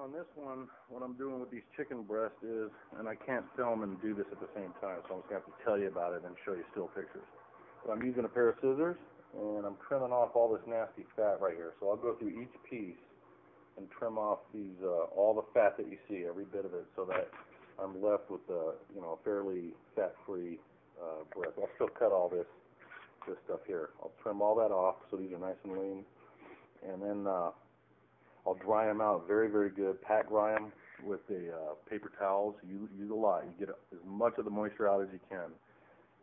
on this one, what I'm doing with these chicken breasts is, and I can't film and do this at the same time, so I'm just going to have to tell you about it and show you still pictures. But I'm using a pair of scissors, and I'm trimming off all this nasty fat right here. So I'll go through each piece and trim off these, all the fat that you see, every bit of it, so that I'm left with a fairly fat-free breast. I'll still cut all this stuff here. I'll trim all that off, so these are nice and lean, and then I'll dry them out very, very good. Pat dry them with the paper towels. You use a lot. You get as much of the moisture out as you can,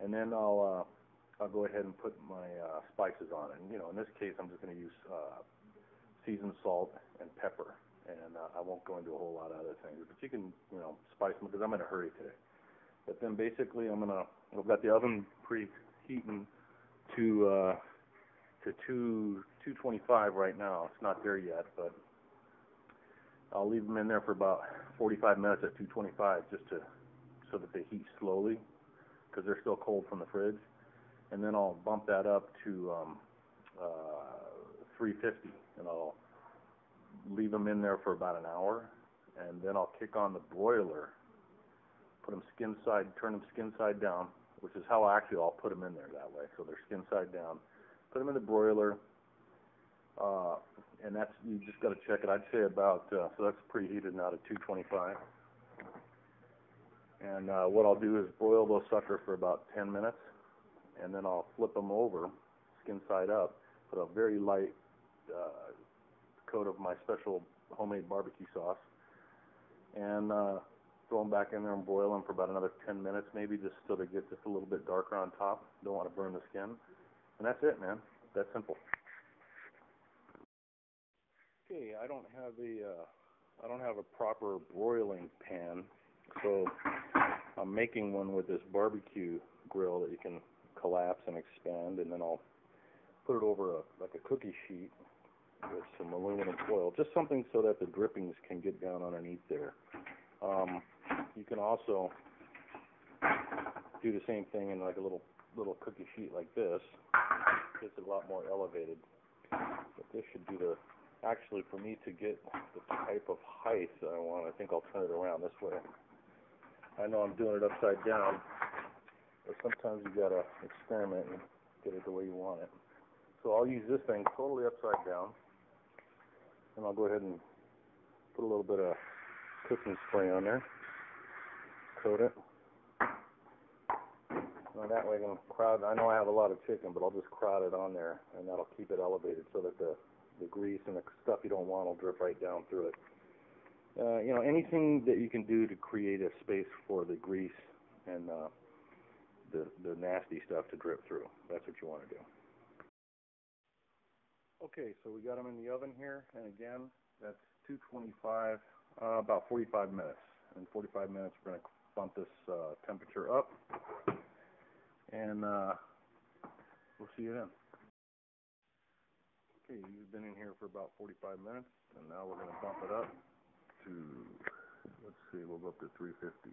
and then I'll go ahead and put my spices on it. And, in this case, I'm just going to use seasoned salt and pepper, and I won't go into a whole lot of other things. But you can, spice them because I'm in a hurry today. But then basically, I've got the oven preheating to 225 right now. It's not there yet, but I'll leave them in there for about 45 minutes at 225 so that they heat slowly because they're still cold from the fridge. And then I'll bump that up to 350, and I'll leave them in there for about an hour, and then I'll kick on the broiler, turn them skin side down, which is how I'll put them in there that way, so they're skin side down. Put them in the broiler, and you just got to check it. I'd say about, so that's preheated now to 225. And what I'll do is broil those suckers for about 10 minutes, and then I'll flip them over, skin side up, put a very light coat of my special homemade barbecue sauce, and throw them back in there and broil them for about another 10 minutes maybe, just so they get just a little bit darker on top. Don't want to burn the skin. And that's it, man. That's simple. Okay, I don't have a proper broiling pan, so I'm making one with this barbecue grill that you can collapse and expand, and then I'll put it over like a cookie sheet with some aluminum foil, just something so that the drippings can get down underneath there. You can also do the same thing in like a little cookie sheet like this. It's a lot more elevated, but this should do actually for me to get the type of height I want. I think I'll turn it around this way. I know I'm doing it upside down, but sometimes you gotta experiment and get it the way you want it. So I'll use this thing totally upside down, and I'll go ahead and put a little bit of cooking spray on there, coat it. Now that way I know I have a lot of chicken, but I'll just crowd it on there, and that'll keep it elevated so that the grease and the stuff you don't want will drip right down through it. Anything that you can do to create a space for the grease and the nasty stuff to drip through. That's what you want to do. Okay, so we got them in the oven here, and again, that's 225, about 45 minutes. In 45 minutes, we're going to bump this temperature up, and we'll see you then. Okay, you've been in here for about 45 minutes, and now we're going to bump it up to, let's see, we'll go up to 350.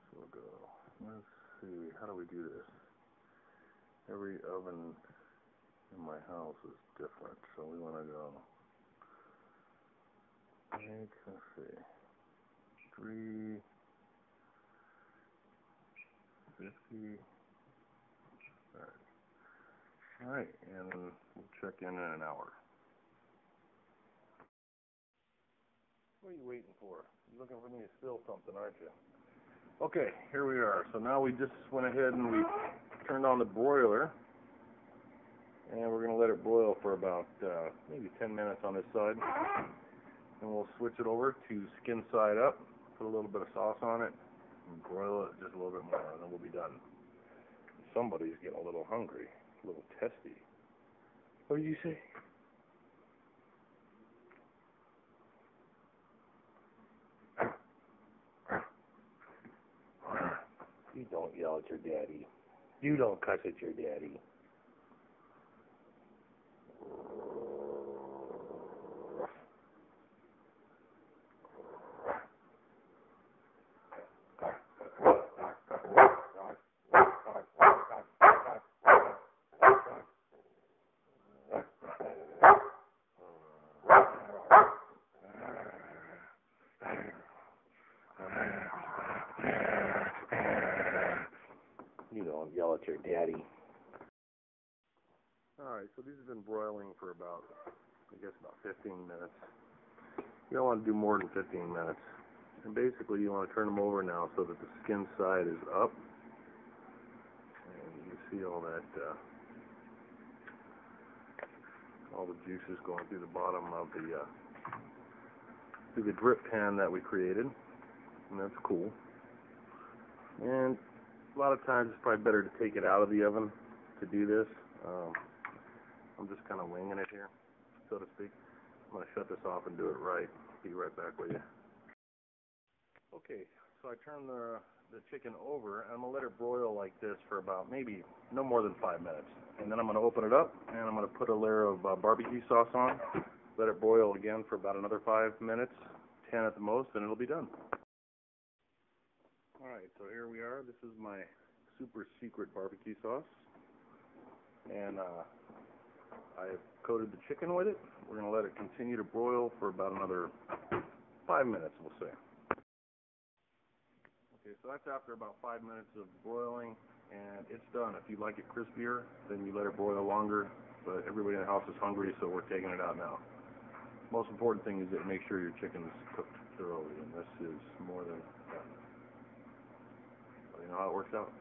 So we'll go, let's see, how do we do this? Every oven in my house is different, so we want to go, let's see, 350. All right, and we'll check in an hour. What are you waiting for? You're looking for me to spill something, aren't you? Okay, here we are. So now we just went ahead and we turned on the broiler, and we're going to let it broil for about maybe 10 minutes on this side. And we'll switch it over to skin side up, put a little bit of sauce on it, and broil it just a little bit more, and then we'll be done. Somebody's getting a little hungry, a little testy. What did you say? You don't yell at your daddy. You don't cuss at your daddy. You know, yell at your daddy. Alright, so these have been broiling for about, I guess about 15 minutes. You don't want to do more than 15 minutes. And basically you want to turn them over now so that the skin side is up. And you can see all that, all the juices going through the bottom of the, through the drip pan that we created. And that's cool. And a lot of times it's probably better to take it out of the oven to do this. I'm just kind of winging it here, so to speak. I'm going to shut this off and do it right. Be right back with you. Okay, so I turned the chicken over, and I'm going to let it broil like this for about maybe no more than 5 minutes. And then I'm going to open it up, and I'm going to put a layer of barbecue sauce on, let it broil again for about another 5 minutes, 10 at the most, and it'll be done. Alright, so here we are. This is my super secret barbecue sauce. And I've coated the chicken with it. We're going to let it continue to broil for about another 5 minutes, we'll say. Okay, so that's after about 5 minutes of broiling, and it's done. If you like it crispier, then you let it broil longer, but everybody in the house is hungry, so we're taking it out now. Most important thing is that make sure your chicken is cooked thoroughly, and this is more than done. So you know how it works out.